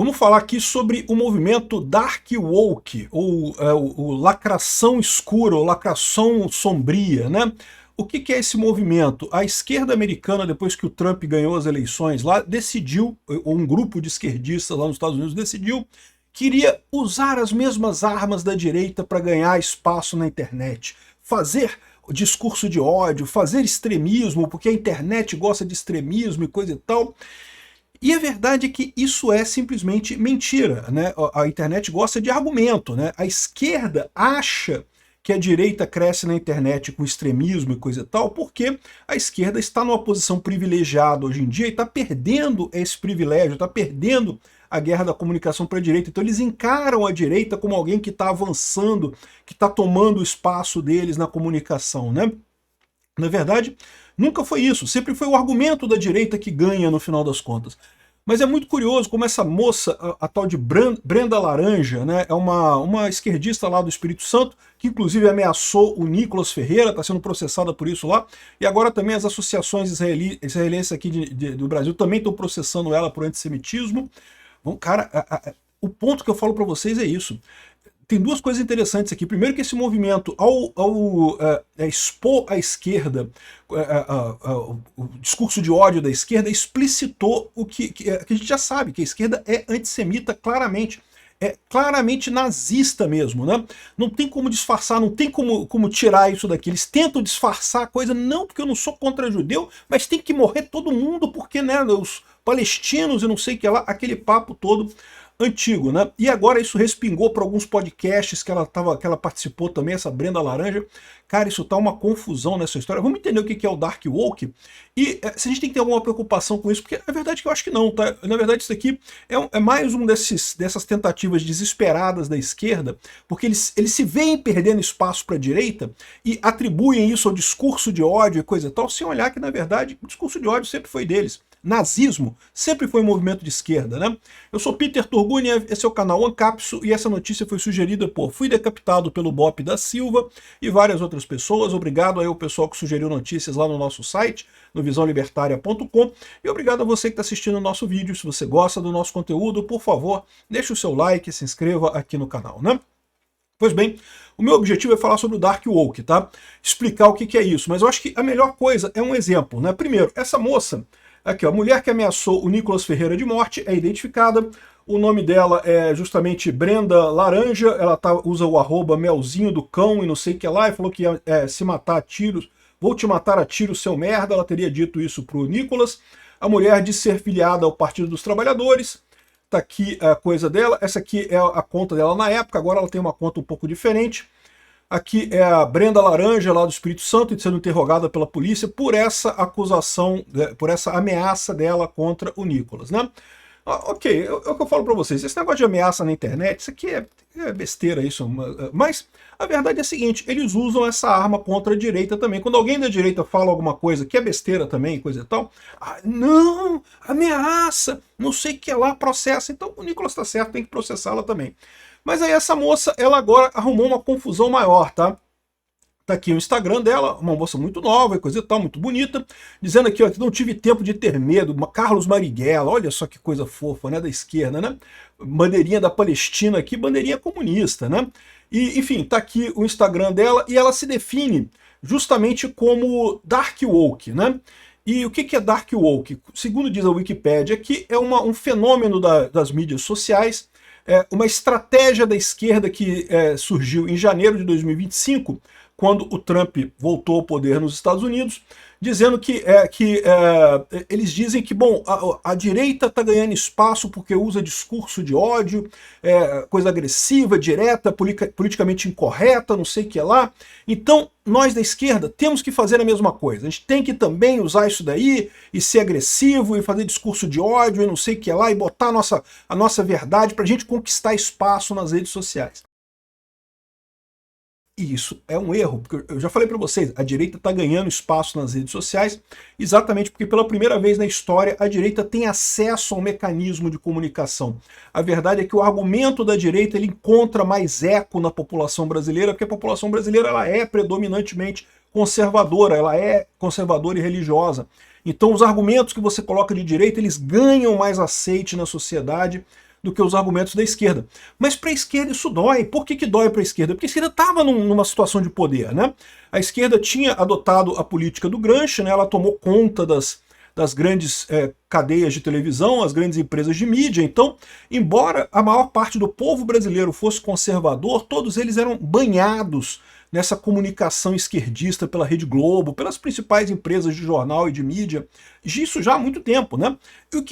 Vamos falar aqui sobre o movimento Dark Woke, ou o lacração escura, ou lacração sombria, né? O que é esse movimento? A esquerda americana, depois que o Trump ganhou as eleições lá, decidiu, ou um grupo de esquerdistas lá nos Estados Unidos decidiu, que iria usar as mesmas armas da direita para ganhar espaço na internet, fazer discurso de ódio, fazer extremismo, porque a internet gosta de extremismo e coisa e tal. E a verdade é que isso é simplesmente mentira, né? A internet gosta de argumento, né? A esquerda acha que a direita cresce na internet com extremismo e coisa e tal, porque a esquerda está numa posição privilegiada hoje em dia e está perdendo esse privilégio, está perdendo a guerra da comunicação para a direita. Então eles encaram a direita como alguém que está avançando, que está tomando o espaço deles na comunicação, né? Na verdade, nunca foi isso. Sempre foi o argumento da direita que ganha no final das contas. Mas é muito curioso como essa moça, a tal de Brenda Laranja, né, é uma esquerdista lá do Espírito Santo, que inclusive ameaçou o Nicolas Ferreira, está sendo processada por isso lá, e agora também as associações israelenses aqui do Brasil também estão processando ela por antissemitismo. Bom, cara, o ponto que eu falo para vocês é isso. Tem duas coisas interessantes aqui. Primeiro que esse movimento, ao expor a esquerda, o discurso de ódio da esquerda, explicitou o que a gente já sabe, que a esquerda é antissemita claramente. É claramente nazista mesmo, né? Não tem como disfarçar, não tem como tirar isso daqui. Eles tentam disfarçar a coisa, não porque eu não sou contra judeu, mas tem que morrer todo mundo, porque, né, os palestinos e não sei o que lá, aquele papo todo antigo, né? E agora isso respingou para alguns podcasts que ela participou também, essa Brenda Laranja. Cara, isso tá uma confusão nessa história. Vamos entender o que é o Dark Woke e se a gente tem que ter alguma preocupação com isso, porque a verdade é que eu acho que não, tá? Na verdade isso aqui é mais um dessas tentativas desesperadas da esquerda, porque eles se veem perdendo espaço para a direita e atribuem isso ao discurso de ódio e coisa e tal, sem olhar que na verdade o discurso de ódio sempre foi deles. Nazismo sempre foi um movimento de esquerda, né? Eu sou Peter Turguniev, esse é o canal Ancapso e essa notícia foi sugerida por Fui Decapitado pelo Bop da Silva e várias outras pessoas. Obrigado aí ao pessoal que sugeriu notícias lá no nosso site, no visãolibertaria.com, e obrigado a você que está assistindo o nosso vídeo. Se você gosta do nosso conteúdo, por favor, deixe o seu like, se inscreva aqui no canal, né? Pois bem, o meu objetivo é falar sobre o Dark Woke, tá? Explicar o que é isso, mas eu acho que a melhor coisa é um exemplo, né? Primeiro, essa moça aqui, ó, a mulher que ameaçou o Nicolas Ferreira de morte é identificada. O nome dela é justamente Brenda Laranja. Ela usa o arroba melzinho do cão e não sei o que lá, e falou que ia se matar a tiros. Vou te matar a tiros, seu merda. Ela teria dito isso pro Nicolas. A mulher diz ser filiada ao Partido dos Trabalhadores. Tá aqui a coisa dela. Essa aqui é a conta dela na época, agora ela tem uma conta um pouco diferente. Aqui é a Brenda Laranja, lá do Espírito Santo, sendo interrogada pela polícia por essa acusação, por essa ameaça dela contra o Nicolas, né? Ok, é o que eu falo pra vocês, esse negócio de ameaça na internet, isso aqui é besteira, isso. Mas a verdade é a seguinte, eles usam essa arma contra a direita também. Quando alguém da direita fala alguma coisa que é besteira também, coisa e tal, não, ameaça, não sei o que lá, processa. Então o Nicolas tá certo, tem que processá-la também. Mas aí essa moça, ela agora arrumou uma confusão maior, tá? Tá aqui o Instagram dela, uma moça muito nova e coisa e tal, muito bonita, dizendo aqui, ó, que não tive tempo de ter medo, Carlos Marighella, olha só que coisa fofa, né, da esquerda, né? Bandeirinha da Palestina aqui, bandeirinha comunista, né? E, enfim, tá aqui o Instagram dela e ela se define justamente como Dark Woke, né? E o que é Dark Woke? Segundo diz a Wikipédia, que é um fenômeno das mídias sociais, uma estratégia da esquerda que surgiu em janeiro de 2025, quando o Trump voltou ao poder nos Estados Unidos, dizendo que eles dizem que, bom, a direita está ganhando espaço porque usa discurso de ódio, coisa agressiva, direta, politicamente incorreta, não sei o que lá. Então, nós da esquerda temos que fazer a mesma coisa. A gente tem que também usar isso daí e ser agressivo e fazer discurso de ódio e não sei o que lá e botar a nossa verdade para a gente conquistar espaço nas redes sociais. E isso é um erro, porque eu já falei para vocês, a direita está ganhando espaço nas redes sociais exatamente porque pela primeira vez na história a direita tem acesso ao mecanismo de comunicação. A verdade é que o argumento da direita ele encontra mais eco na população brasileira, porque a população brasileira ela é predominantemente conservadora, ela é conservadora e religiosa. Então os argumentos que você coloca de direita eles ganham mais aceite na sociedade do que os argumentos da esquerda. Mas para a esquerda isso dói. Por que dói para a esquerda? Porque a esquerda estava numa situação de poder, né? A esquerda tinha adotado a política do Gramsci, né? Ela tomou conta das grandes cadeias de televisão, as grandes empresas de mídia. Então, embora a maior parte do povo brasileiro fosse conservador, todos eles eram banhados nessa comunicação esquerdista pela Rede Globo, pelas principais empresas de jornal e de mídia, isso já há muito tempo, né?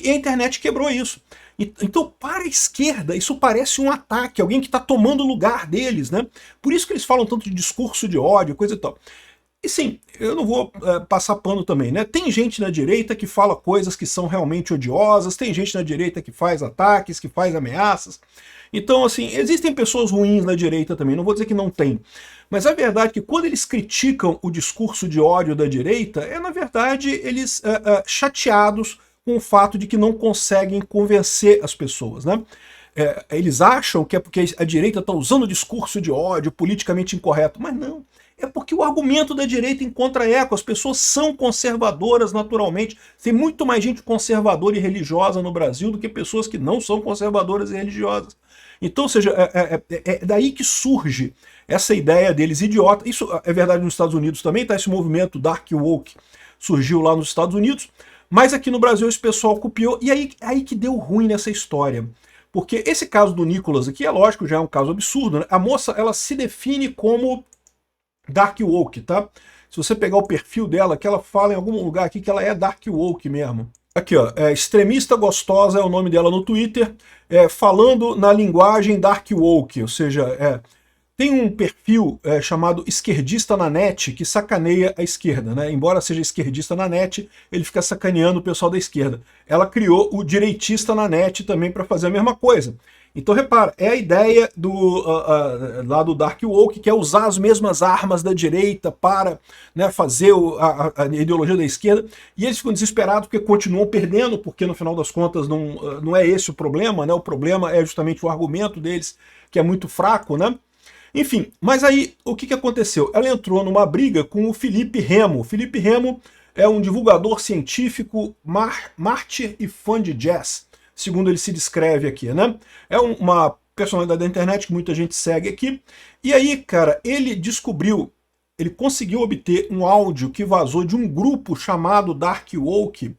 E a internet quebrou isso. Então, para a esquerda, isso parece um ataque, alguém que está tomando o lugar deles, né? Por isso que eles falam tanto de discurso de ódio, coisa e tal. E sim, eu não vou passar pano também, né? Tem gente na direita que fala coisas que são realmente odiosas, tem gente na direita que faz ataques, que faz ameaças. Então, assim, existem pessoas ruins na direita também, não vou dizer que não tem. Mas a verdade é que quando eles criticam o discurso de ódio da direita, na verdade, eles chateados com o fato de que não conseguem convencer as pessoas, né? Eles acham que é porque a direita está usando o discurso de ódio politicamente incorreto, mas não. É porque o argumento da direita encontra eco, as pessoas são conservadoras naturalmente. Tem muito mais gente conservadora e religiosa no Brasil do que pessoas que não são conservadoras e religiosas. Então, ou seja, é daí que surge essa ideia deles idiota. Isso é verdade nos Estados Unidos também, tá? Esse movimento Dark Woke surgiu lá nos Estados Unidos, mas aqui no Brasil esse pessoal copiou, e aí que deu ruim nessa história. Porque esse caso do Nicolas aqui, é lógico, já é um caso absurdo, né? A moça, ela se define como Dark Woke, tá? Se você pegar o perfil dela, que ela fala em algum lugar aqui que ela é Dark Woke mesmo. Aqui, ó, extremista gostosa é o nome dela no Twitter, falando na linguagem Dark Woke, ou seja, tem um perfil chamado Esquerdista na Net, que sacaneia a esquerda, né? Embora seja esquerdista na net, ele fica sacaneando o pessoal da esquerda. Ela criou o Direitista na Net também para fazer a mesma coisa. Então, repara, é a ideia lá do Dark Woke, que é usar as mesmas armas da direita para, né, fazer a ideologia da esquerda, e eles ficam desesperados porque continuam perdendo, porque no final das contas não é esse o problema, né? O problema é justamente o argumento deles, que é muito fraco, né? Enfim, mas aí o que aconteceu? Ela entrou numa briga com o Felipe Remo. O Felipe Remo é um divulgador científico, mártir e fã de jazz, segundo ele se descreve aqui, né? É uma personalidade da internet que muita gente segue aqui. E aí, cara, ele conseguiu obter um áudio que vazou de um grupo chamado Dark Woke,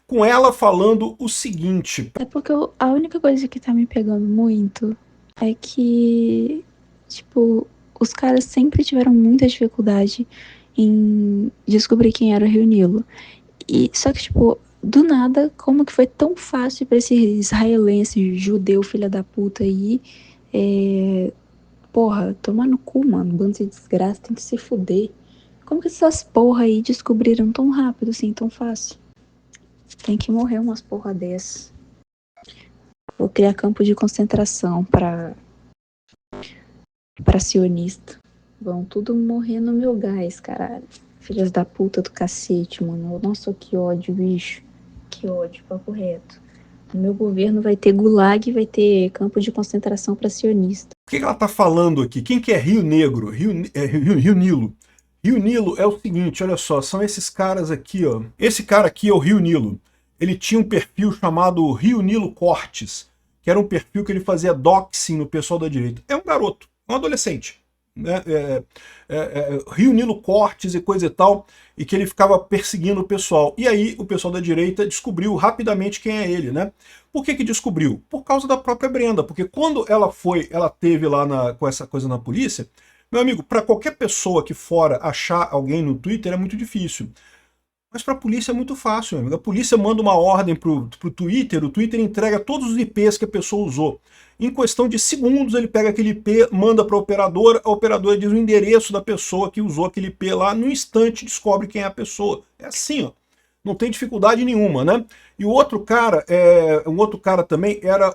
com ela falando o seguinte. É porque a única coisa que tá me pegando muito é que, tipo, os caras sempre tiveram muita dificuldade em descobrir quem era o Rio Nilo. E, só que, tipo, do nada, como que foi tão fácil pra esse israelense, judeu, filha da puta aí, porra, tomar no cu, mano, bando de desgraça, tem que se fuder. Como que essas porra aí descobriram tão rápido assim, tão fácil? Tem que morrer umas porra dessas. Vou criar campo de concentração pra sionista. Vão tudo morrer no meu gás, caralho. Filhas da puta do cacete, mano. Nossa, que ódio, bicho. Que ódio, papo reto. No meu governo vai ter gulag e vai ter campo de concentração pra sionista. O que ela tá falando aqui? Quem que é Rio Negro? Rio Nilo. Rio Nilo é o seguinte, olha só, são esses caras aqui, ó. Esse cara aqui é o Rio Nilo. Ele tinha um perfil chamado Rio Nilo Cortes, que era um perfil que ele fazia doxing no pessoal da direita. É um garoto, um adolescente, né? Rio Nilo Cortes e coisa e tal, e que ele ficava perseguindo o pessoal. E aí o pessoal da direita descobriu rapidamente quem é ele, né? Por que descobriu? Por causa da própria Brenda, porque quando ela teve lá com essa coisa na polícia, meu amigo, para qualquer pessoa que fora achar alguém no Twitter é muito difícil. Mas para a polícia é muito fácil, meu amigo. A polícia manda uma ordem pro Twitter, o Twitter entrega todos os IPs que a pessoa usou. Em questão de segundos, ele pega aquele IP, manda para a operadora diz o endereço da pessoa que usou aquele IP lá, no instante descobre quem é a pessoa. É assim, ó. Não tem dificuldade nenhuma, né? E o outro cara, um outro cara também, era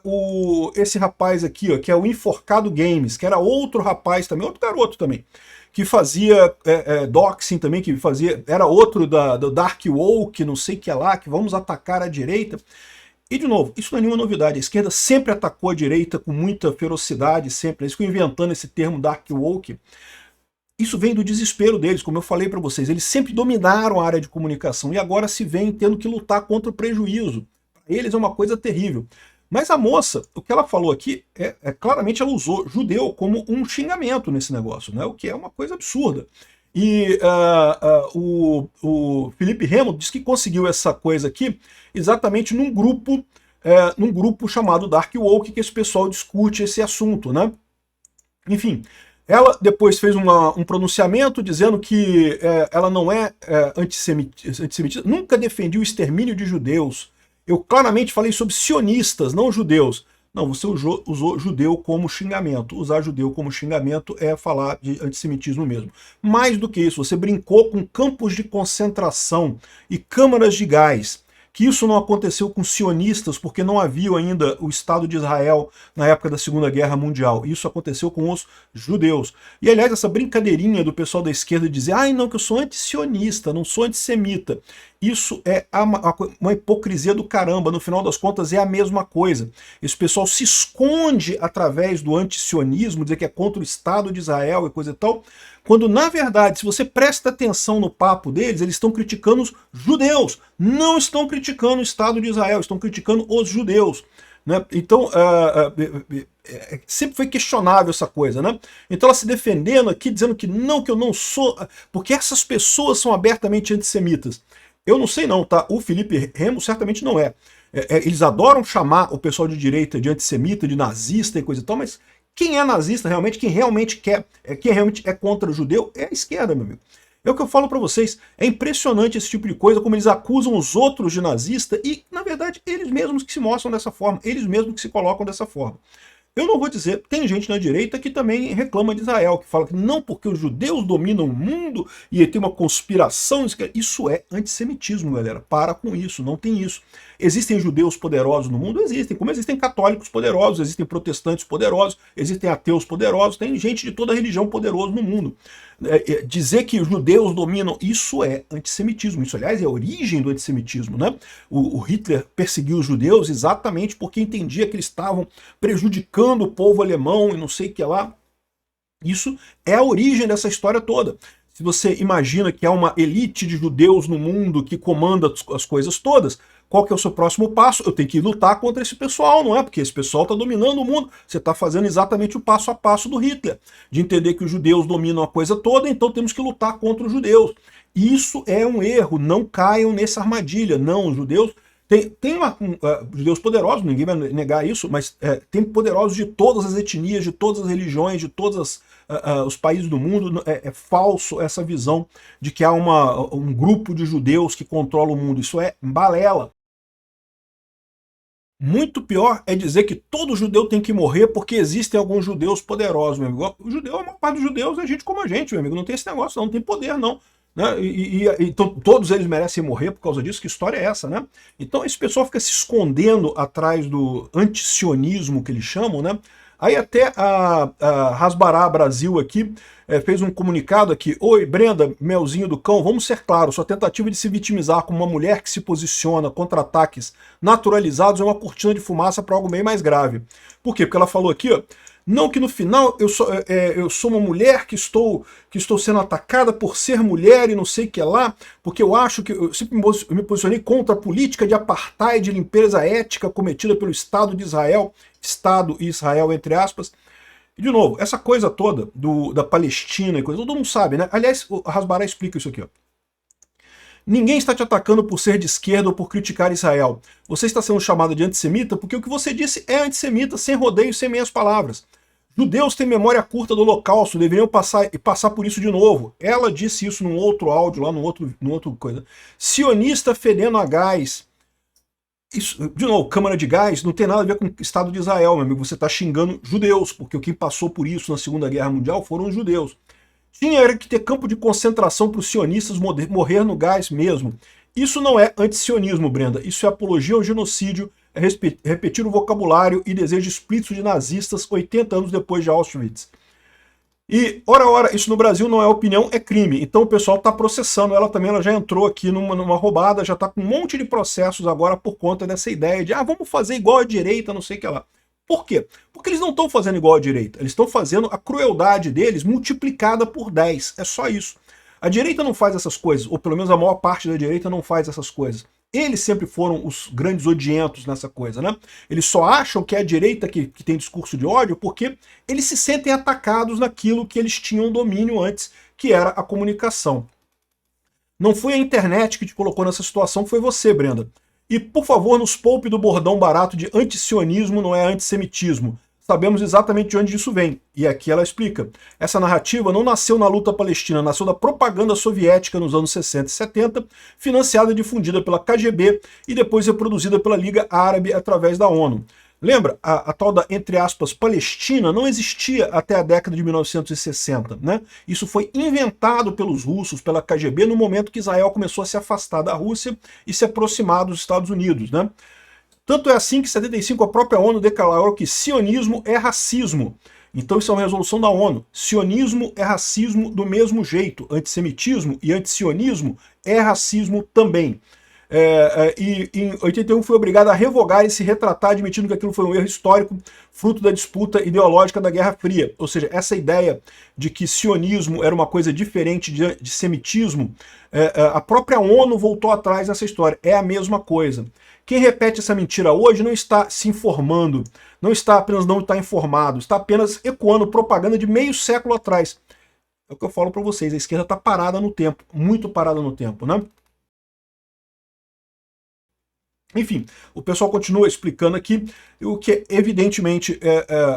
esse rapaz aqui, ó, que é o Enforcado Games, que era outro rapaz também, outro garoto também, que fazia doxing também, era outro do Dark Woke, não sei o que lá, que vamos atacar a direita. E, de novo, isso não é nenhuma novidade. A esquerda sempre atacou a direita com muita ferocidade, sempre. Eles ficam inventando esse termo Dark Woke. Isso vem do desespero deles, como eu falei para vocês. Eles sempre dominaram a área de comunicação e agora se veem tendo que lutar contra o prejuízo. Para eles é uma coisa terrível. Mas a moça, o que ela falou aqui, claramente ela usou judeu como um xingamento nesse negócio, né? O que é uma coisa absurda. E o Felipe Remo diz que conseguiu essa coisa aqui exatamente num grupo chamado Dark Woke, que esse pessoal discute esse assunto, né? Enfim, ela depois fez um pronunciamento dizendo que ela não é antissemitista, nunca defendia o extermínio de judeus. Eu claramente falei sobre sionistas, não judeus. Não, você usou judeu como xingamento. Usar judeu como xingamento é falar de antissemitismo mesmo. Mais do que isso, você brincou com campos de concentração e câmaras de gás. Que isso não aconteceu com sionistas, porque não havia ainda o Estado de Israel na época da Segunda Guerra Mundial. Isso aconteceu com os judeus. E, aliás, essa brincadeirinha do pessoal da esquerda de dizer não, que eu sou antissionista, não sou antissemita. Isso é uma hipocrisia do caramba. No final das contas, é a mesma coisa. Esse pessoal se esconde através do antisionismo, dizer que é contra o Estado de Israel e coisa e tal, quando, na verdade, se você presta atenção no papo deles, eles estão criticando os judeus, não estão criticando o Estado de Israel, estão criticando os judeus. Né? Então, sempre foi questionável essa coisa, né? Então ela se defendendo aqui, dizendo que eu não sou, porque essas pessoas são abertamente antissemitas. Eu não sei não, tá? O Felipe Remo certamente não é. Eles adoram chamar o pessoal de direita de antissemita, de nazista e coisa e tal, mas quem é nazista realmente, quem realmente é contra o judeu, é a esquerda, meu amigo. É o que eu falo para vocês, é impressionante esse tipo de coisa, como eles acusam os outros de nazista e, na verdade, eles mesmos que se mostram dessa forma, eles mesmos que se colocam dessa forma. Eu não vou dizer, tem gente na direita que também reclama de Israel, que fala que não, porque os judeus dominam o mundo e tem uma conspiração. Isso é antissemitismo, galera. Para com isso, não tem isso. Existem judeus poderosos no mundo? Existem. Como existem católicos poderosos, existem protestantes poderosos, existem ateus poderosos, tem gente de toda religião poderosa no mundo. Dizer que os judeus dominam, isso é antissemitismo. Isso, aliás, é a origem do antissemitismo, né? O Hitler perseguiu os judeus exatamente porque entendia que eles estavam prejudicando o povo alemão e não sei o que lá. Isso é a origem dessa história toda. Se você imagina que há uma elite de judeus no mundo que comanda as coisas todas, qual que é o seu próximo passo? Eu tenho que lutar contra esse pessoal, não é? Porque esse pessoal está dominando o mundo. Você está fazendo exatamente o passo a passo do Hitler, de entender que os judeus dominam a coisa toda, então temos que lutar contra os judeus. Isso é um erro, não caiam nessa armadilha. Não, os judeus... Tem judeus poderosos, ninguém vai negar isso, mas tem poderosos de todas as etnias, de todas as religiões, de todos os países do mundo. É falso essa visão de que há um grupo de judeus que controla o mundo. Isso é balela. Muito pior é dizer que todo judeu tem que morrer porque existem alguns judeus poderosos, meu amigo. O judeu, a maior parte dos judeus é gente como a gente, meu amigo. Não tem esse negócio, não tem poder, não. Né? Então todos eles merecem morrer por causa disso. Que história é essa, né? Então esse pessoal fica se escondendo atrás do antisionismo que eles chamam, né? Aí até a Hasbará Brasil aqui fez um comunicado aqui. Oi, Brenda, melzinho do cão, vamos ser claros, sua tentativa de se vitimizar como uma mulher que se posiciona contra ataques naturalizados é uma cortina de fumaça para algo bem mais grave. Por quê? Porque ela falou aqui, ó, não que no final eu sou uma mulher que estou sendo atacada por ser mulher e não sei o que lá, porque eu acho que eu sempre me posicionei contra a política de apartheid, de limpeza ética cometida pelo Estado de Israel, Estado e Israel, entre aspas. E, de novo, essa coisa toda da Palestina e coisa, todo mundo sabe, né? Aliás, o Hasbará explica isso aqui, ó. Ninguém está te atacando por ser de esquerda ou por criticar Israel. Você está sendo chamado de antissemita porque o que você disse é antissemita, sem rodeio, sem meias palavras. Judeus têm memória curta do Holocausto, deveriam passar por isso de novo. Ela disse isso num outro áudio, lá num outro coisa. Sionista fedendo a gás. Isso, de novo, Câmara de Gás não tem nada a ver com o Estado de Israel, meu amigo. Você está xingando judeus, porque quem passou por isso na Segunda Guerra Mundial foram os judeus. Tinha que ter campo de concentração para os sionistas morrer no gás mesmo. Isso não é antisionismo, Brenda. Isso é apologia ao genocídio, é repetir o vocabulário e desejo explícito de nazistas 80 anos depois de Auschwitz. E, ora, isso no Brasil não é opinião, é crime. Então o pessoal está processando ela também, ela já entrou aqui numa roubada, já está com um monte de processos agora por conta dessa ideia de, vamos fazer igual a direita, não sei o que lá. Por quê? Porque eles não estão fazendo igual a direita, eles estão fazendo a crueldade deles multiplicada por 10, é só isso. A direita não faz essas coisas, ou pelo menos a maior parte da direita não faz essas coisas. Eles sempre foram os grandes odientos nessa coisa, né? Eles só acham que é a direita que tem discurso de ódio porque eles se sentem atacados naquilo que eles tinham domínio antes, que era a comunicação. Não foi a internet que te colocou nessa situação, foi você, Brenda. E, por favor, nos poupe do bordão barato de antisionismo não é antissemitismo. Sabemos exatamente de onde isso vem. E aqui ela explica. Essa narrativa não nasceu na luta palestina, nasceu da propaganda soviética nos anos 60 e 70, financiada e difundida pela KGB e depois reproduzida pela Liga Árabe através da ONU. Lembra, a tal da, entre aspas, Palestina não existia até a década de 1960, né? Isso foi inventado pelos russos, pela KGB, no momento que Israel começou a se afastar da Rússia e se aproximar dos Estados Unidos, né? Tanto é assim que em 75 a própria ONU declarou que sionismo é racismo. Então isso é uma resolução da ONU. Sionismo é racismo do mesmo jeito. Antissemitismo e antisionismo é racismo também. E em 81 foi obrigado a revogar e se retratar, admitindo que aquilo foi um erro histórico, fruto da disputa ideológica da Guerra Fria. Ou seja, essa ideia de que sionismo era uma coisa diferente de semitismo, a própria ONU voltou atrás nessa história. É a mesma coisa. Quem repete essa mentira hoje não está se informando, não está informado, está apenas ecoando propaganda de meio século atrás. É o que eu falo para vocês, a esquerda está parada no tempo, muito parada no tempo, né? Enfim, o pessoal continua explicando aqui o que, evidentemente,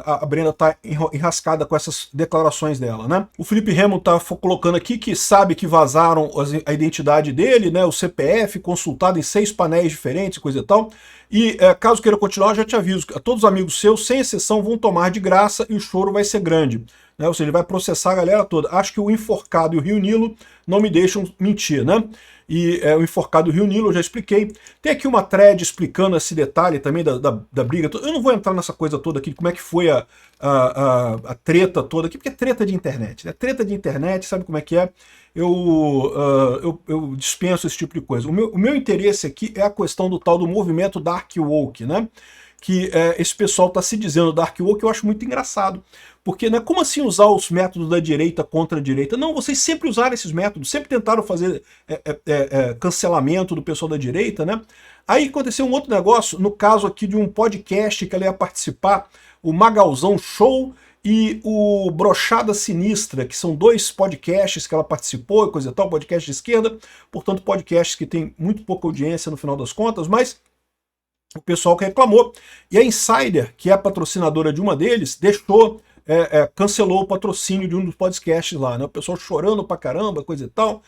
a Brenda está enrascada com essas declarações dela, né? O Felipe Remo está colocando aqui que sabe que vazaram a identidade dele, né? O CPF, consultado em 6 painéis diferentes, coisa e tal. E caso queira continuar, já te aviso, todos os amigos seus, sem exceção, vão tomar de graça e o choro vai ser grande. Né? Ou seja, ele vai processar a galera toda. Acho que o Enforcado e o Rio Nilo não me deixam mentir, né? E o Enforcado e o Rio Nilo eu já expliquei. Tem aqui uma thread explicando esse detalhe também da briga. Eu não vou entrar nessa coisa toda aqui, como é que foi a treta toda aqui, porque é treta de internet, né? Treta de internet, sabe como é que é? Eu dispenso esse tipo de coisa. O meu interesse aqui é a questão do tal do movimento Dark Woke, né? Que esse pessoal está se dizendo Dark Woke, eu acho muito engraçado. Porque, né, como assim usar os métodos da direita contra a direita? Não, vocês sempre usaram esses métodos, sempre tentaram fazer cancelamento do pessoal da direita, né? Aí aconteceu um outro negócio, no caso aqui de um podcast que ela ia participar, o Magalzão Show e o Brochada Sinistra, que são 2 podcasts que ela participou, coisa e tal, podcast de esquerda, portanto podcasts que tem muito pouca audiência no final das contas, mas o pessoal que reclamou. E a Insider, que é a patrocinadora de uma deles, cancelou o patrocínio de um dos podcasts lá, né? O pessoal chorando pra caramba, coisa e tal.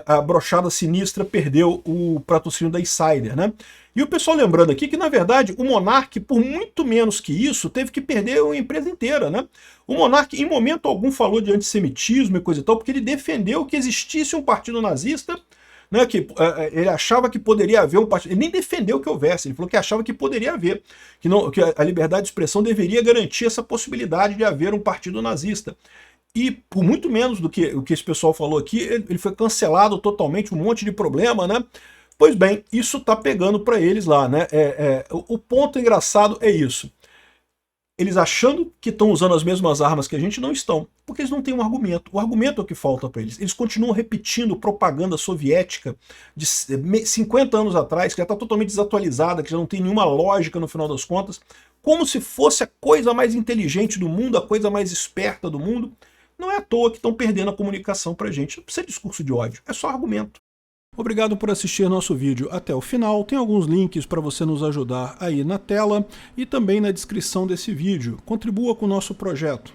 A Brochada Sinistra perdeu o patrocínio da Insider, né? E o pessoal lembrando aqui que, na verdade, o Monark, por muito menos que isso, teve que perder a empresa inteira, né? O Monark, em momento algum, falou de antissemitismo e coisa e tal, porque ele defendeu que existisse um partido nazista, né, que ele achava que poderia haver um partido. Ele nem defendeu que houvesse, ele falou que achava que poderia haver, que a liberdade de expressão deveria garantir essa possibilidade de haver um partido nazista. E por muito menos do que o que esse pessoal falou aqui, ele foi cancelado totalmente, um monte de problema, né? Pois bem, isso tá pegando para eles lá, né? O ponto engraçado é isso. Eles achando que estão usando as mesmas armas que a gente, não estão, porque eles não têm um argumento. O argumento é o que falta para eles. Eles continuam repetindo propaganda soviética de 50 anos atrás, que já está totalmente desatualizada, que já não tem nenhuma lógica no final das contas, como se fosse a coisa mais inteligente do mundo, a coisa mais esperta do mundo. Não é à toa que estão perdendo a comunicação para a gente. Não precisa de discurso de ódio, é só argumento. Obrigado por assistir nosso vídeo até o final. Tem alguns links para você nos ajudar aí na tela e também na descrição desse vídeo. Contribua com o nosso projeto.